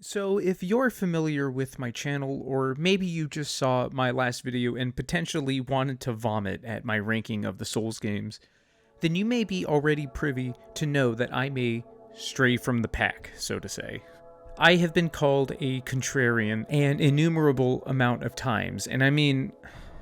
So, if you're familiar with my channel, or maybe you just saw my last video and potentially wanted to vomit at my ranking of the Souls games, then you may be already privy to know that I may stray from the pack, so to say. I have been called a contrarian an innumerable amount of times, and I mean,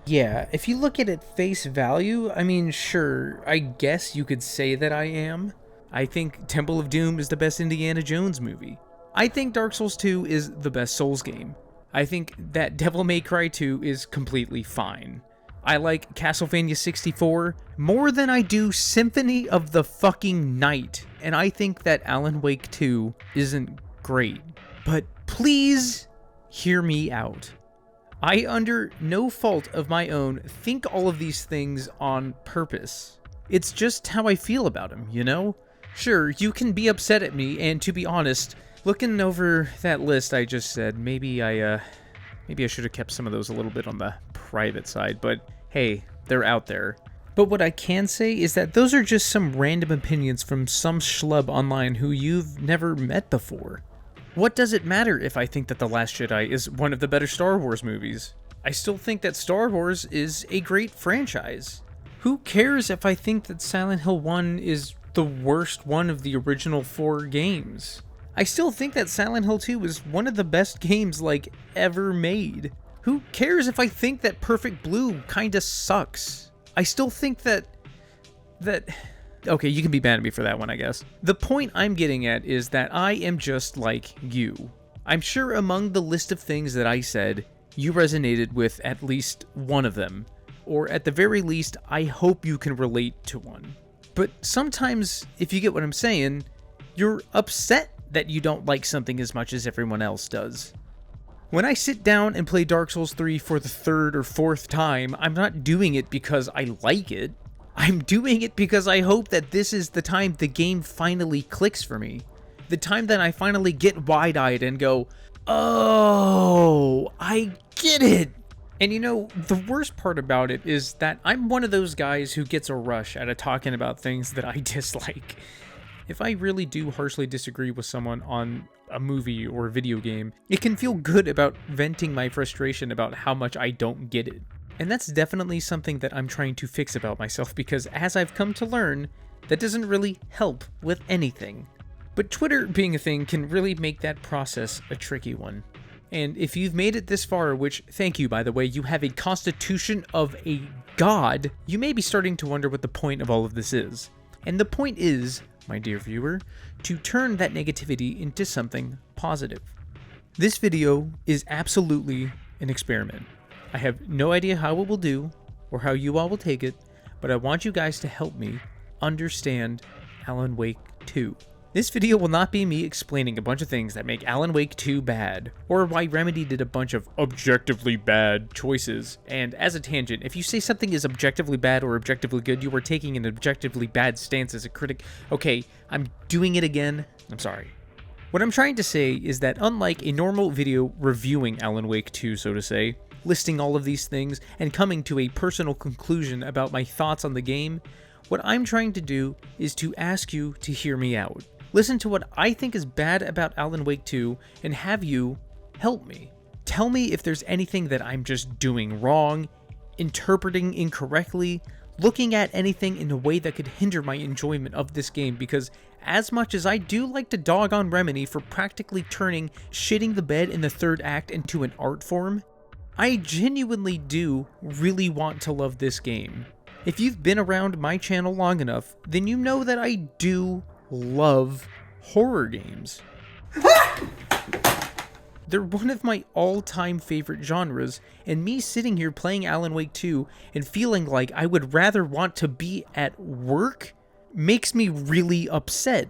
yeah, if you look at it face value, I mean, sure, I guess you could say that I am. I think Temple of Doom is the best Indiana Jones movie. I think Dark Souls 2 is the best Souls game. I think that Devil May Cry 2 is completely fine. I like Castlevania 64 more than I do Symphony of the fucking Night, and I think that Alan Wake 2 isn't great. But please hear me out. I, under no fault of my own, think all of these things on purpose. It's just how I feel about them, you know? Sure, you can be upset at me, and to be honest, looking over that list I just said, maybe I should have kept some of those a little bit on the private side, but hey, they're out there. But what I can say is that those are just some random opinions from some schlub online who you've never met before. What does it matter if I think that The Last Jedi is one of the better Star Wars movies? I still think that Star Wars is a great franchise. Who cares if I think that Silent Hill 1 is the worst one of the original 4 games? I still think that Silent Hill 2 is one of the best games, ever made. Who cares if I think that Perfect Blue kinda sucks? I still think that... Okay, you can be mad at me for that one, I guess. The point I'm getting at is that I am just like you. I'm sure among the list of things that I said, you resonated with at least one of them. Or at the very least, I hope you can relate to one. But sometimes, if you get what I'm saying, you're upset that you don't like something as much as everyone else does. When I sit down and play Dark Souls 3 for the 3rd or 4th time, I'm not doing it because I like it. I'm doing it because I hope that this is the time the game finally clicks for me. The time that I finally get wide-eyed and go, oh, I get it. And you know, the worst part about it is that I'm one of those guys who gets a rush out of talking about things that I dislike. If I really do harshly disagree with someone on a movie or a video game, it can feel good about venting my frustration about how much I don't get it. And that's definitely something that I'm trying to fix about myself, because as I've come to learn, that doesn't really help with anything. But Twitter being a thing can really make that process a tricky one. And if you've made it this far, which, thank you by the way, you have a constitution of a god, you may be starting to wonder what the point of all of this is. And the point is, my dear viewer, to turn that negativity into something positive. This video is absolutely an experiment. I have no idea how it will do, or how you all will take it, but I want you guys to help me understand Alan Wake 2. This video will not be me explaining a bunch of things that make Alan Wake 2 bad, or why Remedy did a bunch of objectively bad choices. And as a tangent, if you say something is objectively bad or objectively good, you are taking an objectively bad stance as a critic. Okay, I'm doing it again. I'm sorry. What I'm trying to say is that unlike a normal video reviewing Alan Wake 2, so to say, listing all of these things and coming to a personal conclusion about my thoughts on the game, what I'm trying to do is to ask you to hear me out. Listen to what I think is bad about Alan Wake 2 and have you help me. Tell me if there's anything that I'm just doing wrong, interpreting incorrectly, looking at anything in a way that could hinder my enjoyment of this game, because as much as I do like to dog on Remedy for practically turning shitting the bed in the 3rd act into an art form, I genuinely do really want to love this game. If you've been around my channel long enough, then you know that I do love horror games. They're one of my all-time favorite genres, and me sitting here playing Alan Wake 2 and feeling like I would rather want to be at work makes me really upset.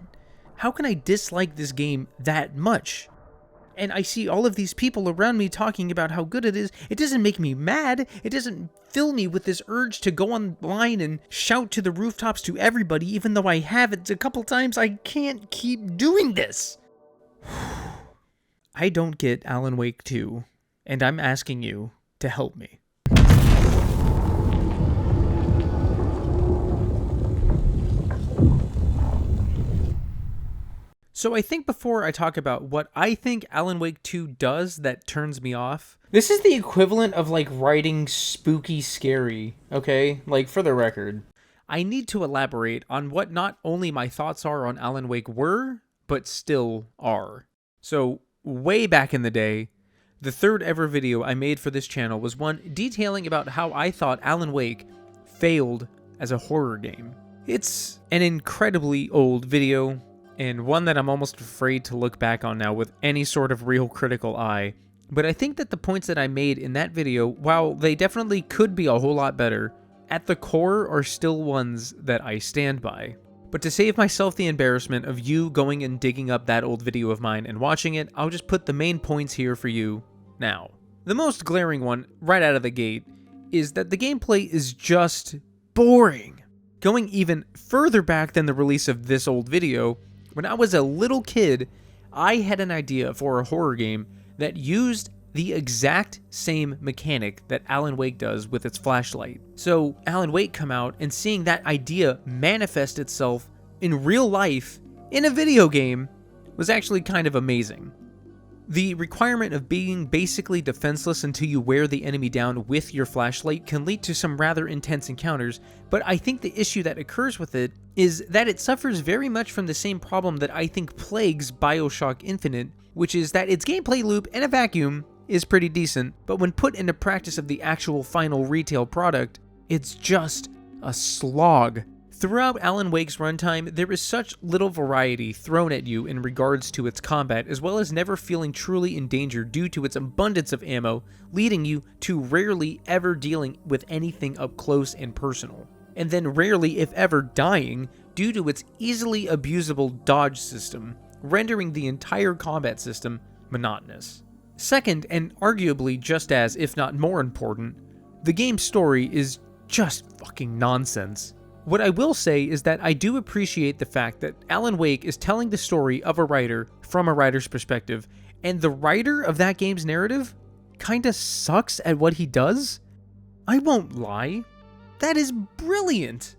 How can I dislike this game that much? And I see all of these people around me talking about how good it is. It doesn't make me mad. It doesn't fill me with this urge to go online and shout to the rooftops to everybody, even though I have it a couple times. I can't keep doing this. I don't get Alan Wake 2, and I'm asking you to help me. So I think before I talk about what I think Alan Wake 2 does that turns me off, this is the equivalent of like writing spooky scary, okay? Like for the record. I need to elaborate on what not only my thoughts are on Alan Wake were, but still are. So way back in the day, the third ever video I made for this channel was one detailing about how I thought Alan Wake failed as a horror game. It's an incredibly old video, and one that I'm almost afraid to look back on now with any sort of real critical eye. But I think that the points that I made in that video, while they definitely could be a whole lot better, at the core are still ones that I stand by. But to save myself the embarrassment of you going and digging up that old video of mine and watching it, I'll just put the main points here for you now. The most glaring one, right out of the gate, is that the gameplay is just boring. Going even further back than the release of this old video, when I was a little kid, I had an idea for a horror game that used the exact same mechanic that Alan Wake does with its flashlight. So Alan Wake come out, and seeing that idea manifest itself in real life in a video game was actually kind of amazing. The requirement of being basically defenseless until you wear the enemy down with your flashlight can lead to some rather intense encounters, but I think the issue that occurs with it is that it suffers very much from the same problem that I think plagues BioShock Infinite, which is that its gameplay loop in a vacuum is pretty decent, but when put into practice of the actual final retail product, it's just a slog. Throughout Alan Wake's runtime, there is such little variety thrown at you in regards to its combat, as well as never feeling truly in danger due to its abundance of ammo, leading you to rarely ever dealing with anything up close and personal, and then rarely if ever dying due to its easily abusable dodge system, rendering the entire combat system monotonous. Second, and arguably just as, if not more important, the game's story is just fucking nonsense. What I will say is that I do appreciate the fact that Alan Wake is telling the story of a writer from a writer's perspective, and the writer of that game's narrative kinda sucks at what he does. I won't lie, that is brilliant.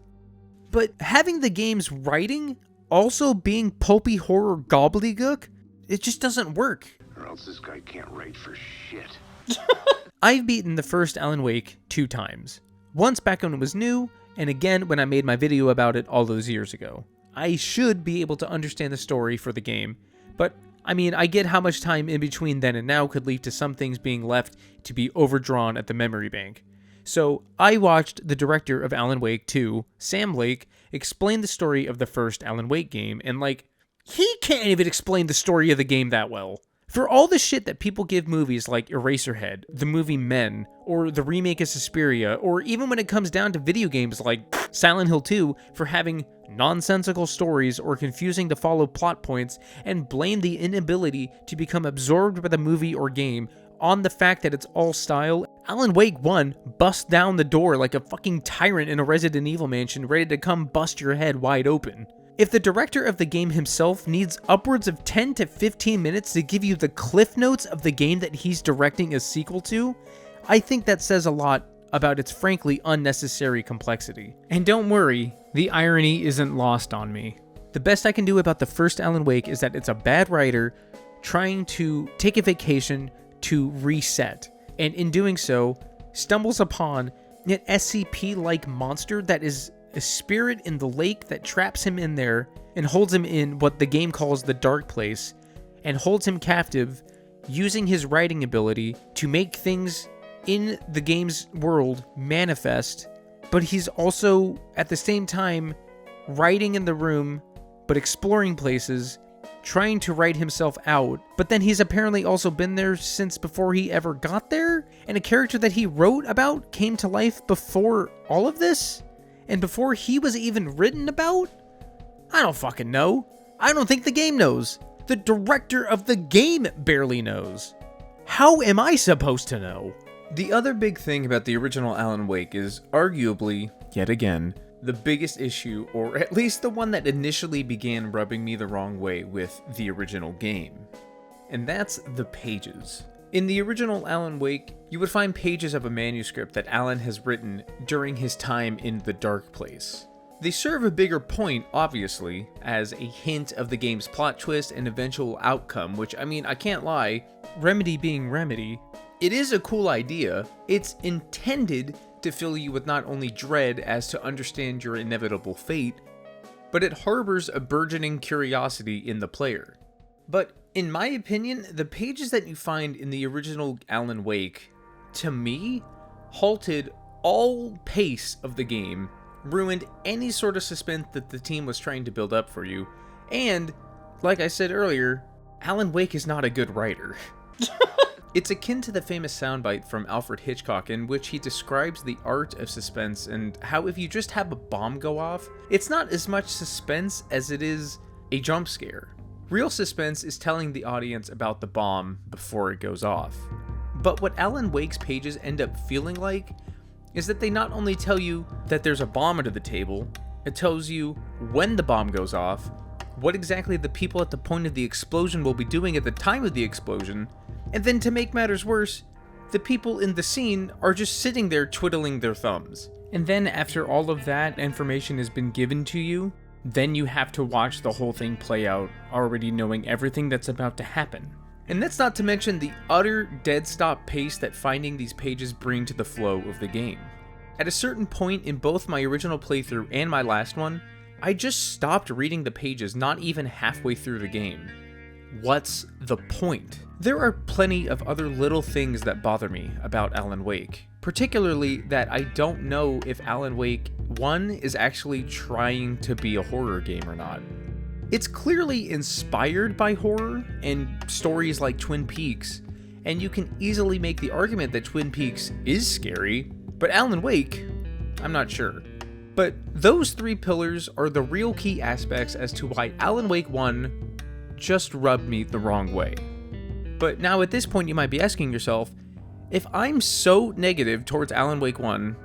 But having the game's writing also being pulpy horror gobbledygook, it just doesn't work. Or else this guy can't write for shit. I've beaten the first Alan Wake 2 times. Once back when it was new, and again when I made my video about it all those years ago. I should be able to understand the story for the game, but I mean, I get how much time in between then and now could lead to some things being left to be overdrawn at the memory bank. So I watched the director of Alan Wake 2, Sam Lake, explain the story of the first Alan Wake game, and like, he can't even explain the story of the game that well. For all the shit that people give movies like Eraserhead, the movie Men, or the remake of Suspiria, or even when it comes down to video games like Silent Hill 2 for having nonsensical stories or confusing to follow plot points, and blame the inability to become absorbed by the movie or game on the fact that it's all style, Alan Wake 1 busts down the door like a fucking tyrant in a Resident Evil mansion ready to come bust your head wide open. If the director of the game himself needs upwards of 10 to 15 minutes to give you the cliff notes of the game that he's directing a sequel to, I think that says a lot about its frankly unnecessary complexity. And don't worry, the irony isn't lost on me. The best I can do about the first Alan Wake is that it's a bad writer trying to take a vacation to reset, and in doing so, stumbles upon an SCP-like monster that is a spirit in the lake that traps him in there and holds him in what the game calls the dark place, and holds him captive using his writing ability to make things in the game's world manifest, but he's also at the same time writing in the room but exploring places, trying to write himself out, but then he's apparently also been there since before he ever got there, and a character that he wrote about came to life before all of this? And before he was even written about? I don't fucking know. I don't think the game knows. The director of the game barely knows. How am I supposed to know? The other big thing about the original Alan Wake is arguably, yet again, the biggest issue, or at least the one that initially began rubbing me the wrong way with the original game. And that's the pages. In the original Alan Wake, you would find pages of a manuscript that Alan has written during his time in the dark place. They serve a bigger point, obviously, as a hint of the game's plot twist and eventual outcome, which, I mean, I can't lie, Remedy being Remedy, it is a cool idea. It's intended to fill you with not only dread as to understand your inevitable fate, but it harbors a burgeoning curiosity in the player. But in my opinion, the pages that you find in the original Alan Wake, to me, halted all pace of the game, ruined any sort of suspense that the team was trying to build up for you, and, like I said earlier, Alan Wake is not a good writer. It's akin to the famous soundbite from Alfred Hitchcock in which he describes the art of suspense and how if you just have a bomb go off, it's not as much suspense as it is a jump scare. Real suspense is telling the audience about the bomb before it goes off. But what Alan Wake's pages end up feeling like is that they not only tell you that there's a bomb under the table, it tells you when the bomb goes off, what exactly the people at the point of the explosion will be doing at the time of the explosion, and then to make matters worse, the people in the scene are just sitting there twiddling their thumbs. And then after all of that information has been given to you, then you have to watch the whole thing play out, already knowing everything that's about to happen. And that's not to mention the utter dead stop pace that finding these pages bring to the flow of the game. At a certain point in both my original playthrough and my last one, I just stopped reading the pages not even halfway through the game. What's the point? There are plenty of other little things that bother me about Alan Wake, particularly that I don't know if Alan Wake 1 is actually trying to be a horror game or not. It's clearly inspired by horror and stories like Twin Peaks, and you can easily make the argument that Twin Peaks is scary, but Alan Wake, I'm not sure. But those three pillars are the real key aspects as to why Alan Wake 1 just rubbed me the wrong way. But now at this point you might be asking yourself, if I'm so negative towards Alan Wake 1,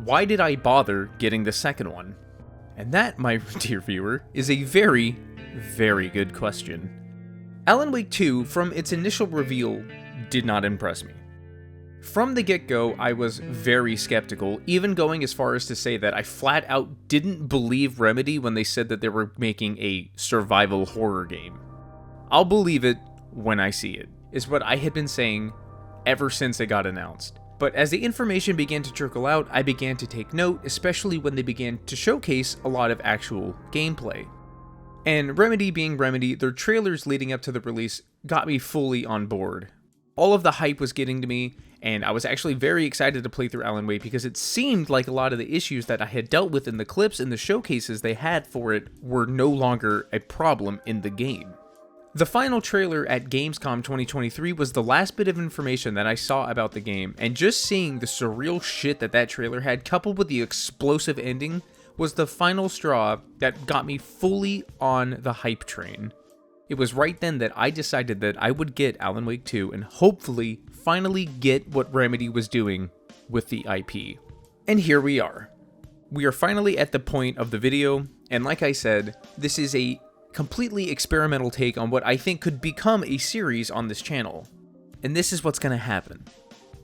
why did I bother getting the second one? And that, my dear viewer, is a very, very good question. Alan Wake 2, from its initial reveal, did not impress me. From the get-go, I was very skeptical, even going as far as to say that I flat out didn't believe Remedy when they said that they were making a survival horror game. I'll believe it when I see it, is what I had been saying ever since it got announced. But as the information began to trickle out, I began to take note, especially when they began to showcase a lot of actual gameplay. And Remedy being Remedy, their trailers leading up to the release got me fully on board. All of the hype was getting to me, and I was actually very excited to play through Alan Wake because it seemed like a lot of the issues that I had dealt with in the clips and the showcases they had for it were no longer a problem in the game. The final trailer at Gamescom 2023 was the last bit of information that I saw about the game, and just seeing the surreal shit that that trailer had coupled with the explosive ending was the final straw that got me fully on the hype train. It was right then that I decided that I would get Alan Wake 2 and hopefully finally get what Remedy was doing with the IP. And here we are. We are finally at the point of the video, and like I said, this is a completely experimental take on what I think could become a series on this channel. And this is what's going to happen.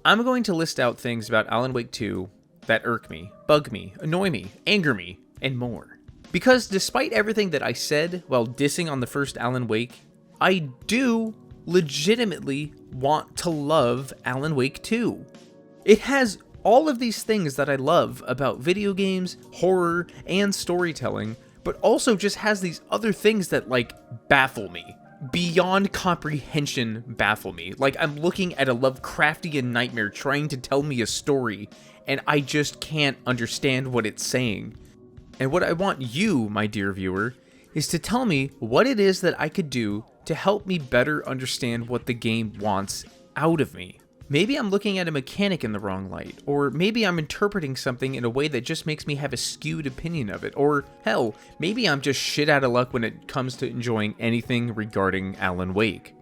I'm going to list out things about Alan Wake 2 that irk me, bug me, annoy me, anger me, and more. Because despite everything that I said while dissing on the first Alan Wake, I do legitimately want to love Alan Wake 2. It has all of these things that I love about video games, horror, and storytelling, but also just has these other things that, like, baffle me. Beyond comprehension baffle me. Like, I'm looking at a Lovecraftian nightmare trying to tell me a story, and I just can't understand what it's saying. And what I want you, my dear viewer, is to tell me what it is that I could do to help me better understand what the game wants out of me. Maybe I'm looking at a mechanic in the wrong light, or maybe I'm interpreting something in a way that just makes me have a skewed opinion of it, or hell, maybe I'm just shit out of luck when it comes to enjoying anything regarding Alan Wake.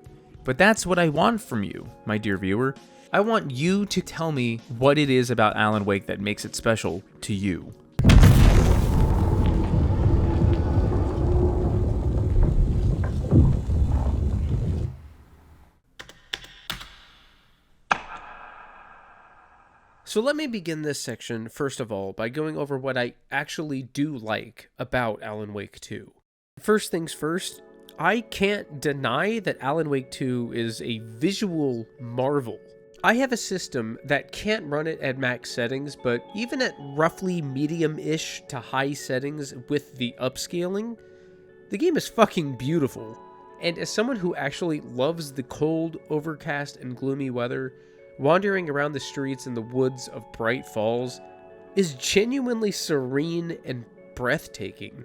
But that's what I want from you, my dear viewer. I want you to tell me what it is about Alan Wake that makes it special to you. So let me begin this section, first of all, by going over what I actually do like about Alan Wake 2. First things first, I can't deny that Alan Wake 2 is a visual marvel. I have a system that can't run it at max settings, but even at roughly medium-ish to high settings with the upscaling, the game is fucking beautiful. And as someone who actually loves the cold, overcast, and gloomy weather, wandering around the streets in the woods of Bright Falls is genuinely serene and breathtaking.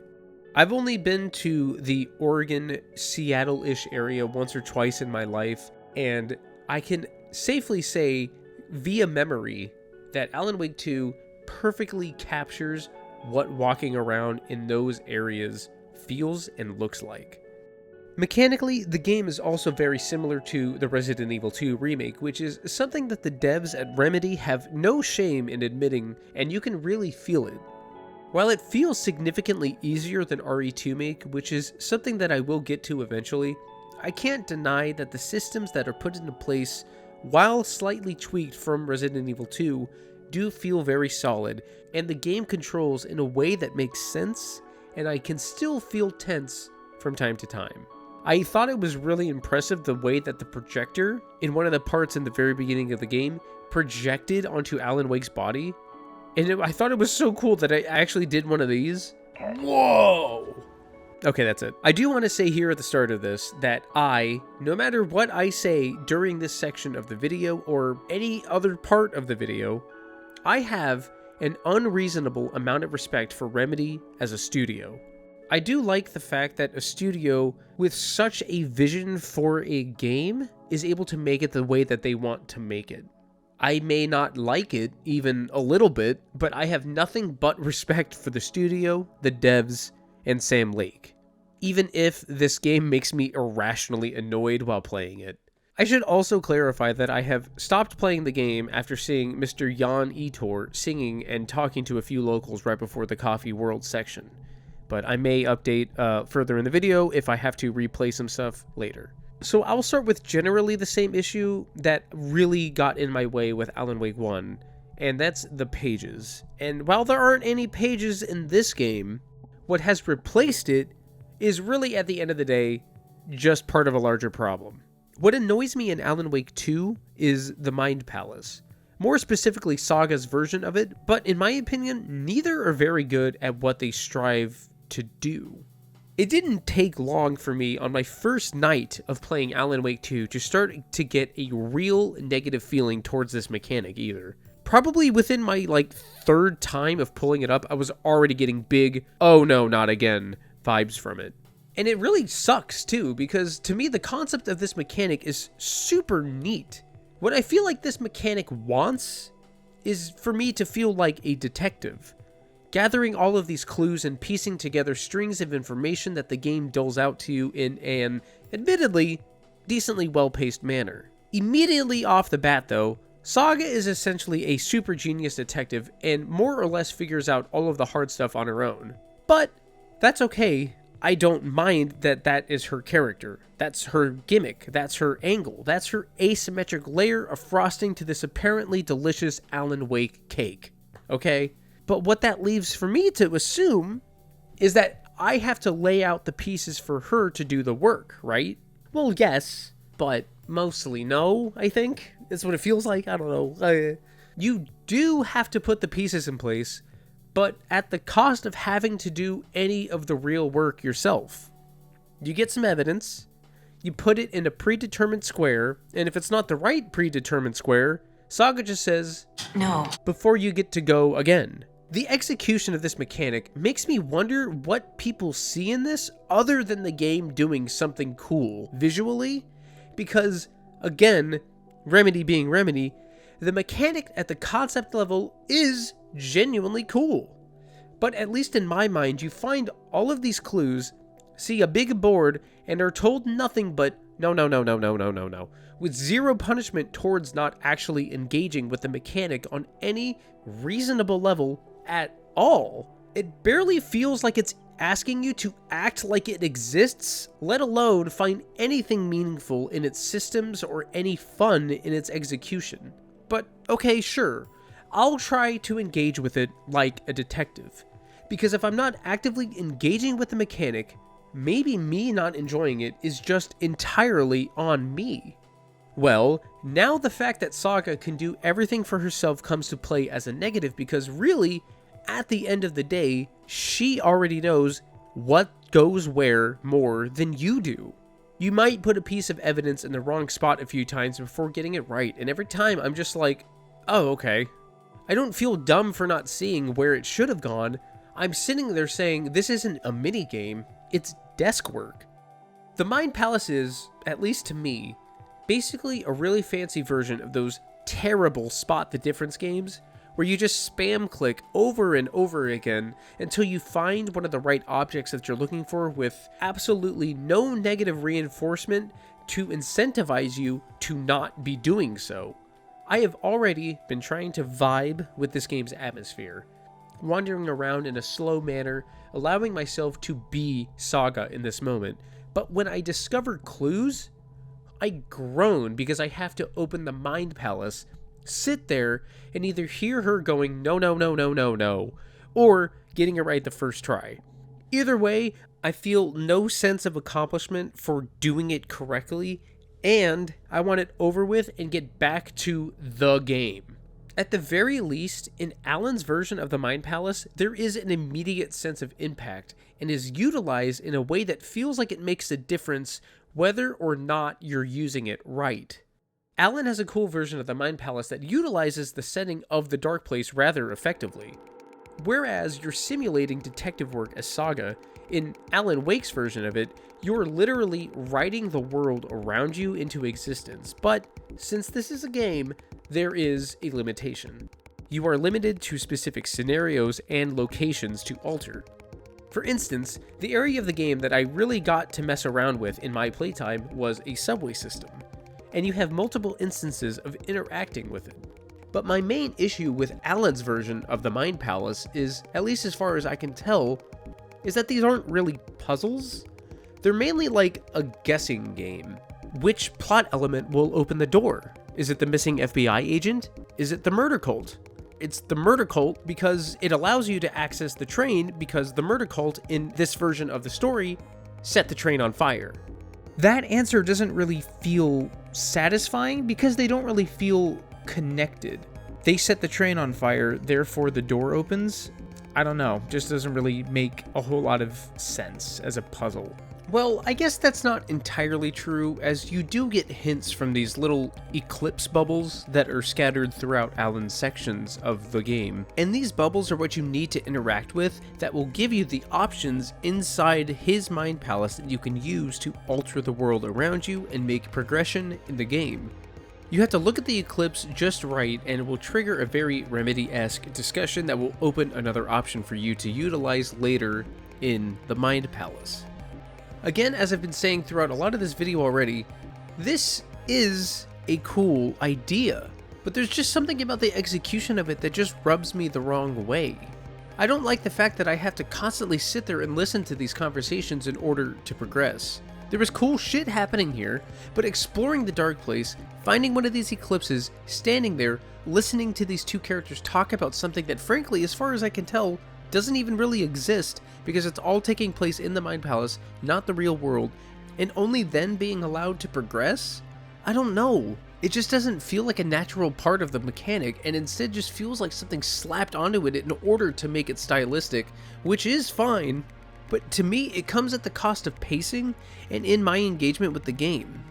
I've only been to the Oregon, Seattle-ish area once or twice in my life, and I can safely say via memory that Alan Wake 2 perfectly captures what walking around in those areas feels and looks like. Mechanically, the game is also very similar to the Resident Evil 2 remake, which is something that the devs at Remedy have no shame in admitting, and you can really feel it. While it feels significantly easier than RE2 Make, which is something that I will get to eventually, I can't deny that the systems that are put into place, while slightly tweaked from Resident Evil 2, do feel very solid, and the game controls in a way that makes sense, and I can still feel tense from time to time. I thought it was really impressive the way that the projector, in one of the parts in the very beginning of the game, projected onto Alan Wake's body. And I thought it was so cool that I actually did one of these. Whoa! Okay, that's it. I do want to say here at the start of this that no matter what I say during this section of the video or any other part of the video, I have an unreasonable amount of respect for Remedy as a studio. I do like the fact that a studio with such a vision for a game is able to make it the way that they want to make it. I may not like it even a little bit, but I have nothing but respect for the studio, the devs, and Sam Lake, even if this game makes me irrationally annoyed while playing it. I should also clarify that I have stopped playing the game after seeing Mr. Jan Etor singing and talking to a few locals right before the Coffee World section. But I may update further in the video if I have to replay some stuff later. So I'll start with generally the same issue that really got in my way with Alan Wake 1, and that's the pages. And while there aren't any pages in this game, what has replaced it is really, at the end of the day, just part of a larger problem. What annoys me in Alan Wake 2 is the Mind Palace. More specifically, Saga's version of it, but in my opinion, neither are very good at what they strive to do. It didn't take long for me on my first night of playing Alan Wake 2 to start to get a real negative feeling towards this mechanic either. Probably within my third time of pulling it up, I was already getting big, oh no, not again, vibes from it. And it really sucks too, because to me the concept of this mechanic is super neat. What I feel like this mechanic wants is for me to feel like a detective, gathering all of these clues and piecing together strings of information that the game doles out to you in an, admittedly, decently well-paced manner. Immediately off the bat though, Saga is essentially a super genius detective and more or less figures out all of the hard stuff on her own. But that's okay. I don't mind that that is her character. That's her gimmick. That's her angle. That's her asymmetric layer of frosting to this apparently delicious Alan Wake cake. Okay? But what that leaves for me to assume is that I have to lay out the pieces for her to do the work, right? Well, yes, but mostly no, I think. That's what it feels like. I don't know. You do have to put the pieces in place, but at the cost of having to do any of the real work yourself. You get some evidence, you put it in a predetermined square, and if it's not the right predetermined square, Saga just says, no, before you get to go again. The execution of this mechanic makes me wonder what people see in this other than the game doing something cool visually, because, again, Remedy being Remedy, the mechanic at the concept level is genuinely cool. But at least in my mind, you find all of these clues, see a big board, and are told nothing but no, with zero punishment towards not actually engaging with the mechanic on any reasonable level at all. It barely feels like it's asking you to act like it exists, let alone find anything meaningful in its systems or any fun in its execution. But okay, sure. I'll try to engage with it like a detective. Because if I'm not actively engaging with the mechanic, maybe me not enjoying it is just entirely on me. Well, now the fact that Saga can do everything for herself comes to play as a negative because really, at the end of the day, she already knows what goes where more than you do. You might put a piece of evidence in the wrong spot a few times before getting it right, and every time I'm just like, oh, okay. I don't feel dumb for not seeing where it should have gone. I'm sitting there saying, this isn't a mini game, it's desk work. The Mind Palace is, at least to me, basically a really fancy version of those terrible spot the difference games where you just spam click over and over again until you find one of the right objects that you're looking for with absolutely no negative reinforcement to incentivize you to not be doing so. I have already been trying to vibe with this game's atmosphere, wandering around in a slow manner, allowing myself to be Saga in this moment, but when I discover clues, I groan because I have to open the Mind Palace, sit there, and either hear her going, no, no, no, no, no, no, or getting it right the first try. Either way, I feel no sense of accomplishment for doing it correctly, and I want it over with and get back to the game. At the very least, in Alan's version of the Mind Palace, there is an immediate sense of impact and is utilized in a way that feels like it makes a difference whether or not you're using it right. Alan has a cool version of the Mind Palace that utilizes the setting of the Dark Place rather effectively. Whereas you're simulating detective work as Saga, in Alan Wake's version of it, you're literally writing the world around you into existence. But since this is a game, there is a limitation. You are limited to specific scenarios and locations to alter. For instance, the area of the game that I really got to mess around with in my playtime was a subway system, and you have multiple instances of interacting with it. But my main issue with Alan's version of the Mind Palace is, at least as far as I can tell, is that these aren't really puzzles. They're mainly like a guessing game. Which plot element will open the door? Is it the missing FBI agent? Is it the murder cult? It's the murder cult because it allows you to access the train because the murder cult in this version of the story set the train on fire. That answer doesn't really feel satisfying because they don't really feel connected. They set the train on fire, therefore the door opens. I don't know, just doesn't really make a whole lot of sense as a puzzle. Well, I guess that's not entirely true, as you do get hints from these little eclipse bubbles that are scattered throughout Alan's sections of the game. And these bubbles are what you need to interact with that will give you the options inside his Mind Palace that you can use to alter the world around you and make progression in the game. You have to look at the eclipse just right and it will trigger a very Remedy-esque discussion that will open another option for you to utilize later in the Mind Palace. Again, as I've been saying throughout a lot of this video already, this is a cool idea, but there's just something about the execution of it that just rubs me the wrong way. I don't like the fact that I have to constantly sit there and listen to these conversations in order to progress. There is cool shit happening here, but exploring the Dark Place, finding one of these eclipses, standing there, listening to these two characters talk about something that frankly, as far as I can tell, doesn't even really exist because it's all taking place in the Mind Palace, not the real world, and only then being allowed to progress? I don't know. It just doesn't feel like a natural part of the mechanic and instead just feels like something slapped onto it in order to make it stylistic, which is fine, but to me it comes at the cost of pacing and in my engagement with the game.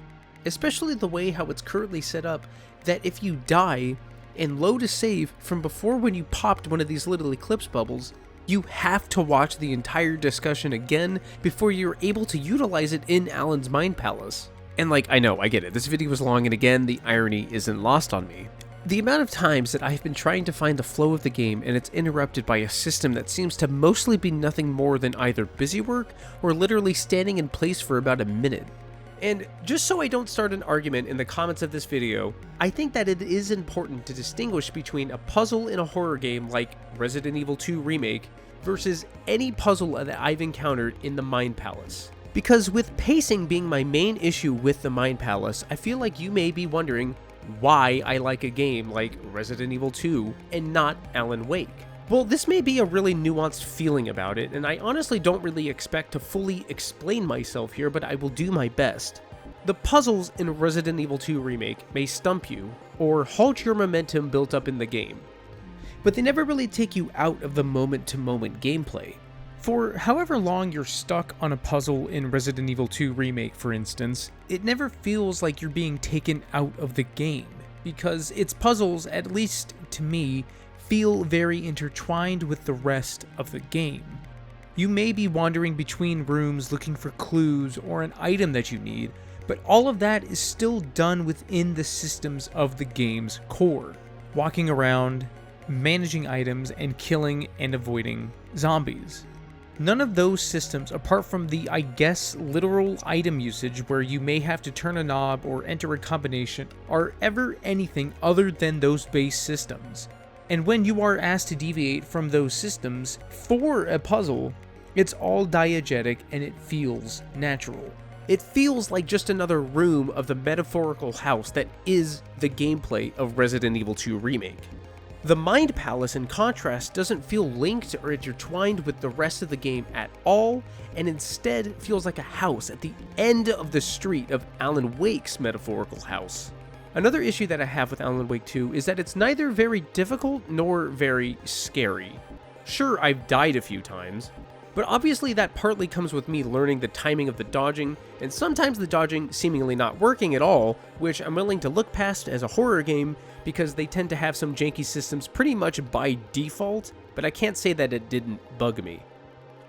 Especially the way how it's currently set up that if you die and load a save from before when you popped one of these little eclipse bubbles, you have to watch the entire discussion again before you're able to utilize it in Alan's Mind Palace. And like, I know, I get it, this video is long and again, the irony isn't lost on me. The amount of times that I've been trying to find the flow of the game and it's interrupted by a system that seems to mostly be nothing more than either busy work or literally standing in place for about a minute. And just so I don't start an argument in the comments of this video, I think that it is important to distinguish between a puzzle in a horror game like Resident Evil 2 Remake versus any puzzle that I've encountered in the Mind Palace. Because with pacing being my main issue with the Mind Palace, I feel like you may be wondering, why I like a game like Resident Evil 2 and not Alan Wake. Well, this may be a really nuanced feeling about it, and I honestly don't really expect to fully explain myself here, but I will do my best. The puzzles in Resident Evil 2 Remake may stump you, or halt your momentum built up in the game, but they never really take you out of the moment-to-moment gameplay. For however long you're stuck on a puzzle in Resident Evil 2 Remake, for instance, it never feels like you're being taken out of the game, because its puzzles, at least to me, feel very intertwined with the rest of the game. You may be wandering between rooms looking for clues or an item that you need, but all of that is still done within the systems of the game's core. Walking around, managing items, and killing and avoiding zombies. None of those systems, apart from the, I guess, literal item usage where you may have to turn a knob or enter a combination, are ever anything other than those base systems. And when you are asked to deviate from those systems for a puzzle, it's all diegetic and it feels natural. It feels like just another room of the metaphorical house that is the gameplay of Resident Evil 2 Remake. The Mind Palace, in contrast, doesn't feel linked or intertwined with the rest of the game at all, and instead feels like a house at the end of the street of Alan Wake's metaphorical house. Another issue that I have with Alan Wake 2 is that it's neither very difficult nor very scary. Sure, I've died a few times, but obviously that partly comes with me learning the timing of the dodging, and sometimes the dodging seemingly not working at all, which I'm willing to look past as a horror game because they tend to have some janky systems pretty much by default, but I can't say that it didn't bug me.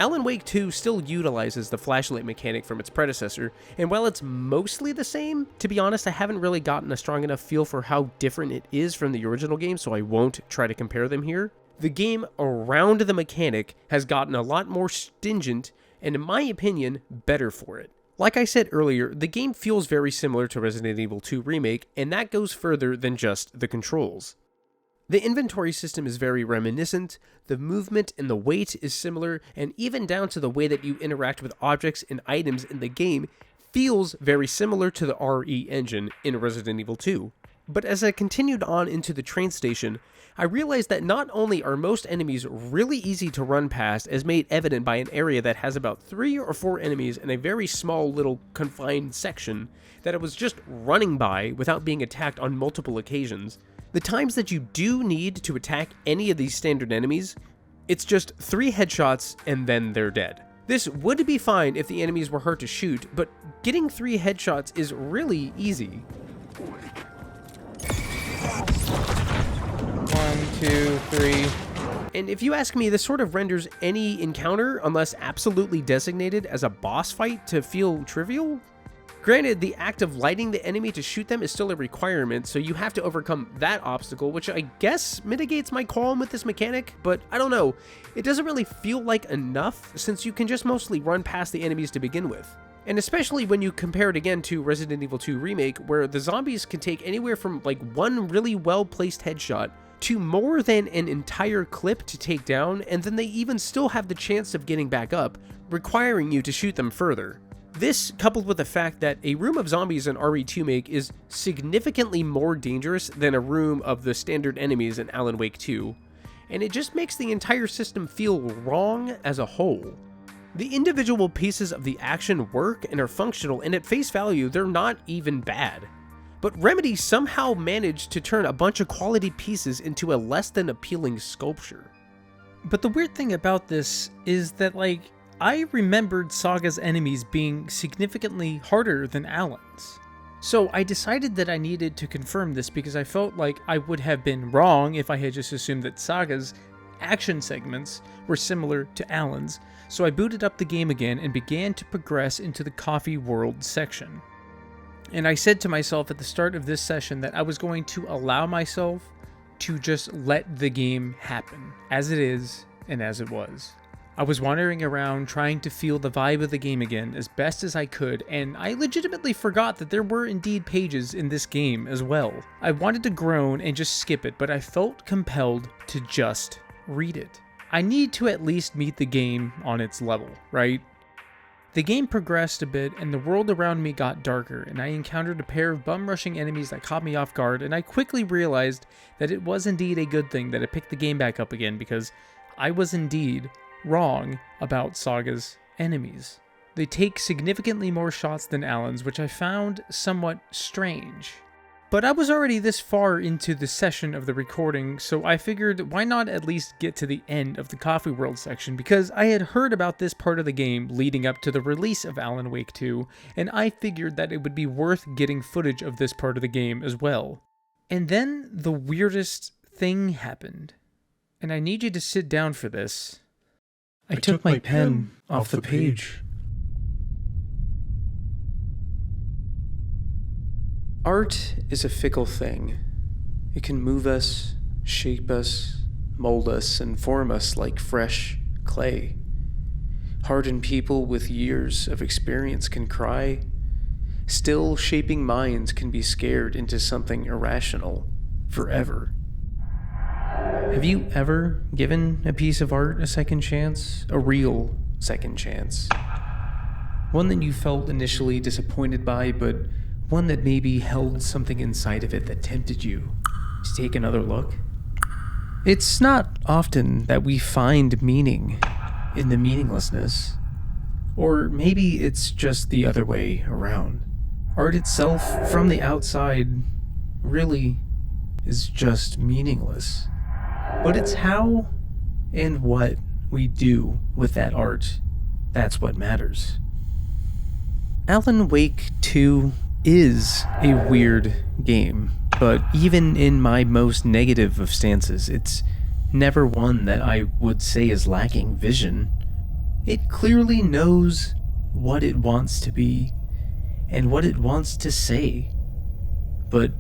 Alan Wake 2 still utilizes the flashlight mechanic from its predecessor, and while it's mostly the same, to be honest, I haven't really gotten a strong enough feel for how different it is from the original game, so I won't try to compare them here. The game around the mechanic has gotten a lot more stringent, and in my opinion, better for it. Like I said earlier, the game feels very similar to Resident Evil 2 Remake, and that goes further than just the controls. The inventory system is very reminiscent, the movement and the weight is similar, and even down to the way that you interact with objects and items in the game feels very similar to the RE engine in Resident Evil 2. But as I continued on into the train station, I realized that not only are most enemies really easy to run past, as made evident by an area that has about 3 or 4 enemies in a very small little confined section that I was just running by without being attacked on multiple occasions, the times that you do need to attack any of these standard enemies, it's just 3 headshots and then they're dead. This would be fine if the enemies were hard to shoot, but getting 3 headshots is really easy. 1, 2, 3. And if you ask me, this sort of renders any encounter, unless absolutely designated as a boss fight, to feel trivial. Granted, the act of lighting the enemy to shoot them is still a requirement, so you have to overcome that obstacle, which I guess mitigates my qualm with this mechanic, but I don't know. It doesn't really feel like enough, since you can just mostly run past the enemies to begin with. And especially when you compare it again to Resident Evil 2 Remake, where the zombies can take anywhere from like one really well-placed headshot to more than an entire clip to take down, and then they even still have the chance of getting back up, requiring you to shoot them further. This, coupled with the fact that a room of zombies in RE2 Make is significantly more dangerous than a room of the standard enemies in Alan Wake 2, and it just makes the entire system feel wrong as a whole. The individual pieces of the action work and are functional, and at face value, they're not even bad. But Remedy somehow managed to turn a bunch of quality pieces into a less than appealing sculpture. But the weird thing about this is that, like, I remembered Saga's enemies being significantly harder than Alan's. So I decided that I needed to confirm this because I felt like I would have been wrong if I had just assumed that Saga's action segments were similar to Alan's. So I booted up the game again and began to progress into the Coffee World section. And I said to myself at the start of this session that I was going to allow myself to just let the game happen, as it is and as it was. I was wandering around trying to feel the vibe of the game again as best as I could, and I legitimately forgot that there were indeed pages in this game as well. I wanted to groan and just skip it, but I felt compelled to just read it. I need to at least meet the game on its level, right? The game progressed a bit, and the world around me got darker, and I encountered a pair of bum-rushing enemies that caught me off guard, and I quickly realized that it was indeed a good thing that I picked the game back up again, because I was indeed wrong about Saga's enemies. They take significantly more shots than Alan's, which I found somewhat strange. But I was already this far into the session of the recording, so I figured why not at least get to the end of the Coffee World section, because I had heard about this part of the game leading up to the release of Alan Wake 2, and I figured that it would be worth getting footage of this part of the game as well. And then the weirdest thing happened, and I need you to sit down for this. I took my pen off the page. Art is a fickle thing. It can move us, shape us, mold us, and form us like fresh clay. Hardened people with years of experience can cry. Still shaping minds can be scared into something irrational forever. Have you ever given a piece of art a second chance? A real second chance? One that you felt initially disappointed by, but one that maybe held something inside of it that tempted you to take another look? It's not often that we find meaning in the meaninglessness. Or maybe it's just the other way around. Art itself, from the outside, really is just meaningless. But it's how and what we do with that art that's what matters. Alan Wake 2 is a weird game, but even in my most negative of stances, it's never one that I would say is lacking vision. It clearly knows what it wants to be and what it wants to say, but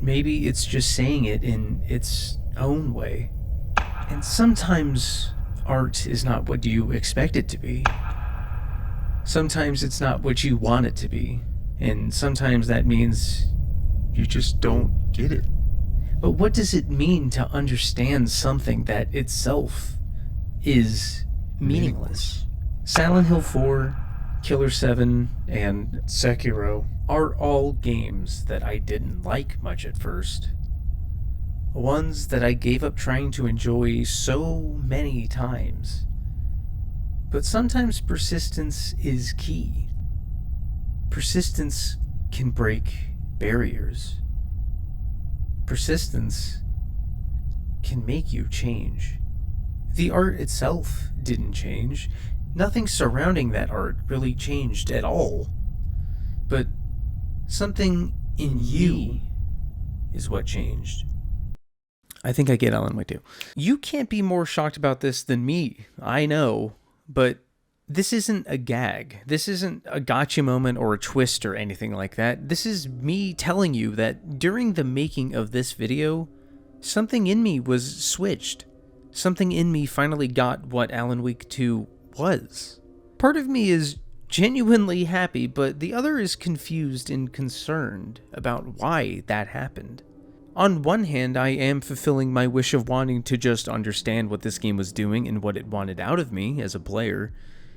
maybe it's just saying it in its own way. And sometimes art is not what you expect it to be. Sometimes it's not what you want it to be. And sometimes that means you just don't get it. But what does it mean to understand something that itself is meaningless? Silent Hill 4, Killer 7, and Sekiro are all games that I didn't like much at first. Ones that I gave up trying to enjoy so many times. But sometimes persistence is key. Persistence can break barriers. Persistence can make you change. The art itself didn't change. Nothing surrounding that art really changed at all. But something in you is what changed. I think I get Alan Wake 2. You can't be more shocked about this than me, I know, but this isn't a gag. This isn't a gotcha moment or a twist or anything like that. This is me telling you that during the making of this video, something in me was switched. Something in me finally got what Alan Wake 2 was. Part of me is genuinely happy, but the other is confused and concerned about why that happened. On one hand, I am fulfilling my wish of wanting to just understand what this game was doing and what it wanted out of me as a player.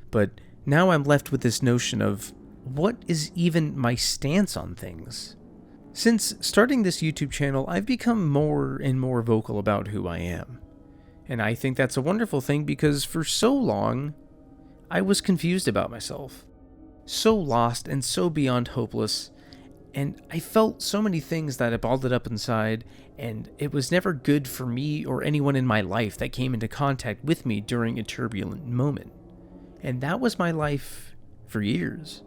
But now I'm left with this notion of what is even my stance on things? Since starting this YouTube channel, I've become more and more vocal about who I am. And I think that's a wonderful thing because for so long, I was confused about myself. So lost and so beyond hopeless. And I felt so many things that I balled up inside, and it was never good for me or anyone in my life that came into contact with me during a turbulent moment. And that was my life for years.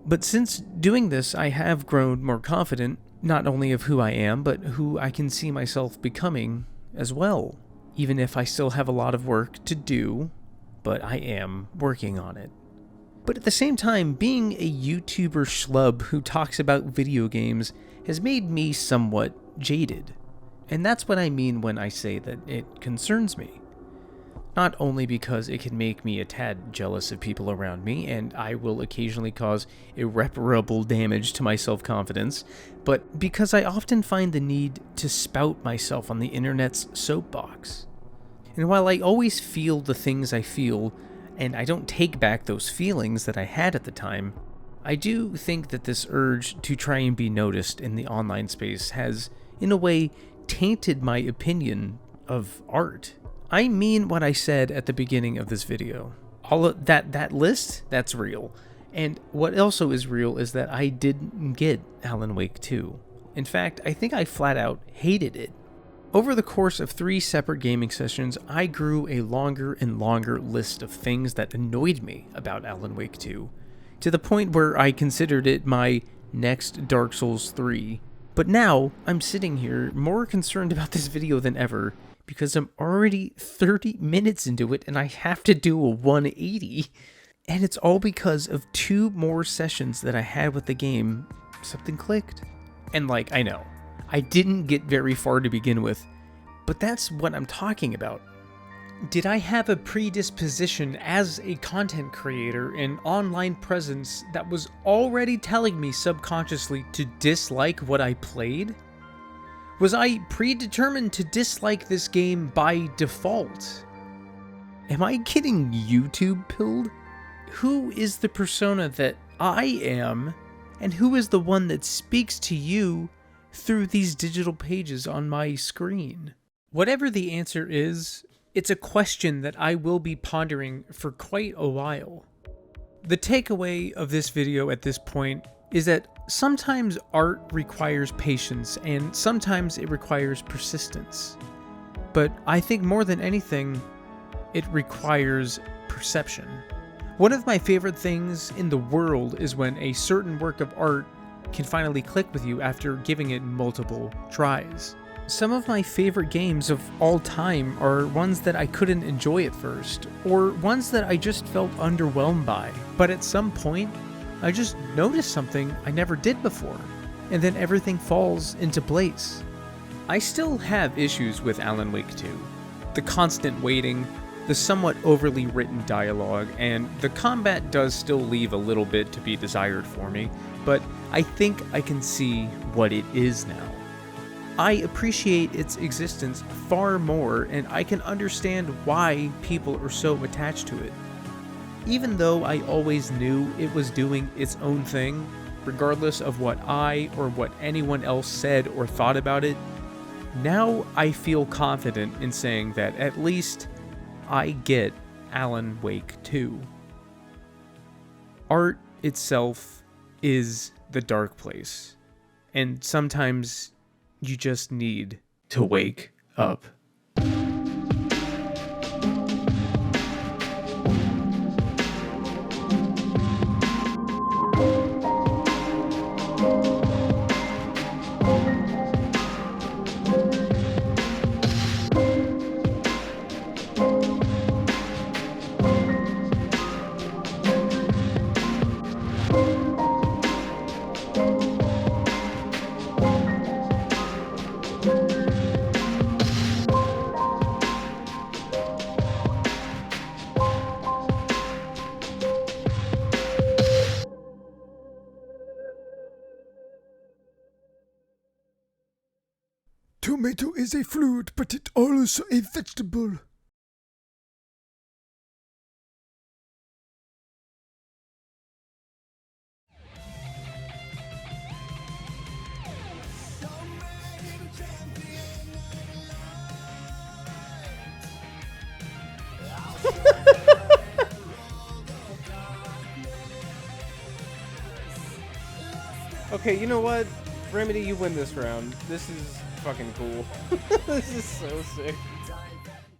But since doing this, I have grown more confident, not only of who I am, but who I can see myself becoming as well. Even if I still have a lot of work to do, but I am working on it. But at the same time, being a YouTuber schlub who talks about video games has made me somewhat jaded. And that's what I mean when I say that it concerns me. Not only because it can make me a tad jealous of people around me, and I will occasionally cause irreparable damage to my self-confidence, but because I often find the need to spout myself on the internet's soapbox. And while I always feel the things I feel, and I don't take back those feelings that I had at the time, I do think that this urge to try and be noticed in the online space has, in a way, tainted my opinion of art. I mean what I said at the beginning of this video. All of that list, that's real. And what also is real is that I didn't get Alan Wake 2. In fact, I think I flat out hated it. Over the course of 3 separate gaming sessions, I grew a longer and longer list of things that annoyed me about Alan Wake 2, to the point where I considered it my next Dark Souls 3. But now, I'm sitting here more concerned about this video than ever, because I'm already 30 minutes into it and I have to do a 180. And it's all because of 2 more sessions that I had with the game. Something clicked. And I know, I didn't get very far to begin with, but that's what I'm talking about. Did I have a predisposition as a content creator and online presence that was already telling me subconsciously to dislike what I played? Was I predetermined to dislike this game by default? Am I getting YouTube pilled? Who is the persona that I am, and who is the one that speaks to you through these digital pages on my screen? Whatever the answer is, it's a question that I will be pondering for quite a while. The takeaway of this video at this point is that sometimes art requires patience and sometimes it requires persistence. But I think more than anything, it requires perception. One of my favorite things in the world is when a certain work of art can finally click with you after giving it multiple tries. Some of my favorite games of all time are ones that I couldn't enjoy at first, or ones that I just felt underwhelmed by, but at some point, I just noticed something I never did before, and then everything falls into place. I still have issues with Alan Wake 2. The constant waiting, the somewhat overly written dialogue, and the combat does still leave a little bit to be desired for me, but I think I can see what it is now. I appreciate its existence far more, and I can understand why people are so attached to it. Even though I always knew it was doing its own thing, regardless of what I or what anyone else said or thought about it, now I feel confident in saying that at least I get Alan Wake 2. Art itself is the dark place, and sometimes you just need to wake up. Tomato is a fruit, but it also a vegetable. Okay, you know what? Remedy, you win this round. This is fucking cool. This is so sick.